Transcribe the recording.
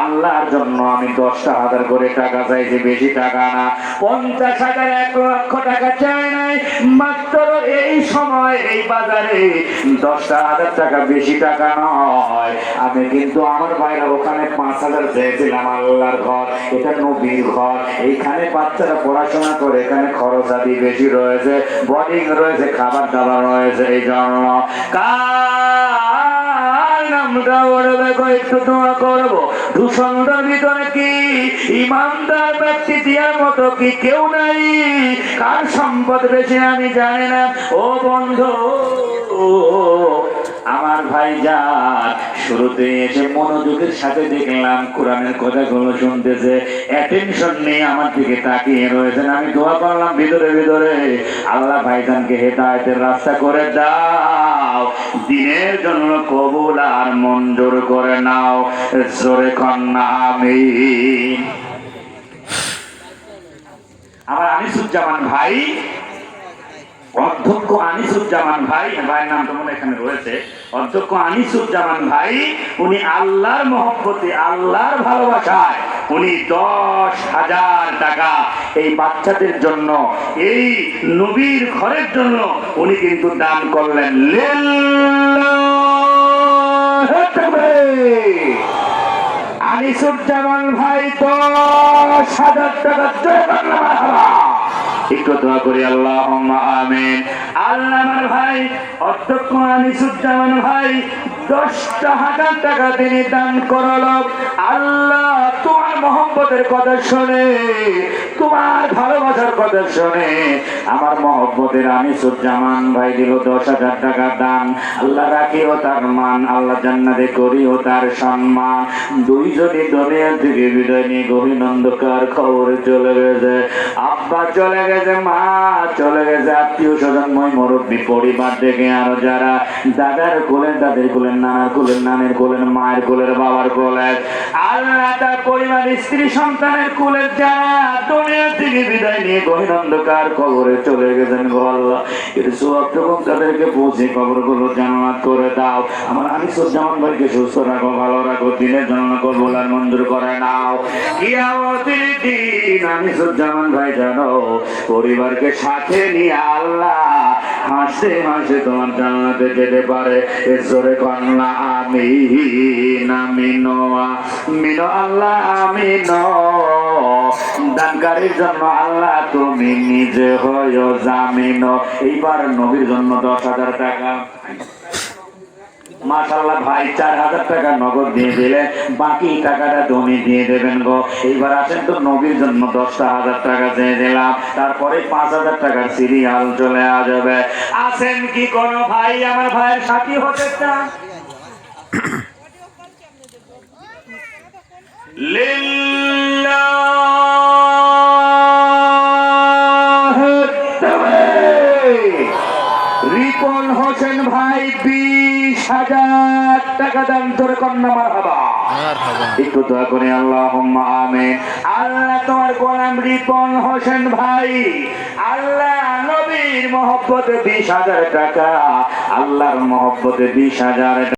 আল্লাহর জন্য আমি 10,000 করে টাকা চাইছি, বেশি টাকা না। 50,000 1,00,000 টাকা চাই নাই, মাত্র এই সময় এই বাজারে 10,000 টাকা, বেশি টাকা নয়। আমি কিন্তু আমার বাইরে ওখানে 5,000 চেয়েছিলাম। আল্লাহর ঘর, এটা নবীর ঘর, এইখানে বাচ্চারা পড়াশোনা করে, এখানে খরচ আদি বেশি রয়েছে, বোর্ডিং রয়েছে, খাবার দাবার রয়েছে। এই জন্য নামটা ওড়বে, একটু দোয়া করবো। দূষণের ভিতরে কি ইমানদার ব্যক্তি দেওয়ার মতো কি কেউ নাই? কার সম্পদ বেশি আমি জানি না। ও বন্ধু, আমার ভাইজান শুরুতে এসে মনোযোগের সাথে দেখলাম কোরআনের কথাগুলো শুনতেছে, অ্যাটেনশন নিয়ে আমার দিকে তাকিয়ে রয়েছেন। আমি দোয়া করলাম ভিতরে ভিতরে, আল্লাহ ভাইজানকে হেদায়েতের রাস্তা করে দাও, দিনের জন্য কবুল আর মঞ্জুর করে নাও। জোরে কন্যা আমিন। আমার আনিসুজ্জামান ভাই, অধ্যক্ষ আনিসুজ্জামান ভাই, ভাইয়ের নাম তো মনে এখানে রয়েছে, অধ্যক্ষ আনিসুজ্জামান ভাই, উনি আল্লাহর মহব্বতে, আল্লাহর ভালোবাসায় উনি 10,000 টাকা এই বাচ্চাদের জন্য, এই নবীর ঘরের জন্য উনি কিন্তু দান করলেন। আনিসুজ্জামান ভাই 10,000 টাকা একটু দোয়া করি, আল্লাহুম্মা আমিন। আল্লাহ আমার ভাই অধ্যক্ষ আনিসুজ্জামান ভাই 10,000 টাকা তিনি দান করলো। আল্লাহ তোমার মহব্বতের কথা শুনে, তোমার ভালোবাসার কথা শুনে আমার মহব্বতের আনিসুজ্জামান ভাই দিল 10,000 টাকা দান। আল্লাহ রাখিও তার মান, আল্লাহ জান্নাতে করিও তার সম্মান। দুইজনই দুনিয়া থেকে বিদায় নিয়ে গভীর অন্ধকার খবরে চলে গেছে। আব্বা চলে গেছে, মা চলে গেছে, আত্মীয় স্বজনময় মুরব্বী পরিবার থেকে আরো যারা দাদার কোলের, দাদের কোলের, নানার কোলের, নানের কোলের, মায়ের কোলের, বাবার কোলের, আল্লাহ তার পরিবার, স্ত্রী সন্তানের কোলের যারা দুনিয়া থেকে বিদায় নিয়ে গভীর অন্ধকার কবরে চলে গেছেন গো আল্লাহ, এর সওয়াব যখন তাদেরকে পৌঁছে কবরগুলো জান্নাত করে দাও। আমার আনিসুজ্জামান ভাইকে সুস্থ রাখো, ভালো রাখো, দিনের জন্য কবুল আর মঞ্জুর করে নাও। কিয়ামতের দিন আনিসুজ্জামান ভাই জানো পরিবারকে সাথে নিয়ে আল্লাহ হাসতে হাসতে তোমার জান্নাতে যেতে পারে। জোরে কন্যা আমিন। আমিন আমিন আল্লাহ আমিন। দানকারীর জন্য আল্লাহ তুমি নিজে হয়ো জামিন। এইবার নবীর জন্য 10,000 টাকা, মাশাআল্লাহ ভাই 4,000 টাকা নগদ দিয়ে দিলে, বাকি টাকাটা তুমি দিয়ে দেবেন গো। এইবার আসেন তো নবীর জন্য 10,000 টাকা দিয়ে দিলাম, তারপরে 5,000 টাকার সিরিয়াল চলে আসবে। আসেন কি কোন ভাই আমার ভাইয়ের সাথী হতে চান? রিপন হোসেন ভাই 20,000 টাকা দান করে কন্যা মারহাবা। একটু দোয়া করে আল্লাহুম্মা আমিন। আল্লাহ তোমার গোলাম রিপন হোসেন ভাই, আল্লাহ নবীর মহব্বতে 20,000 টাকা, আল্লাহর মহব্বতে 20,000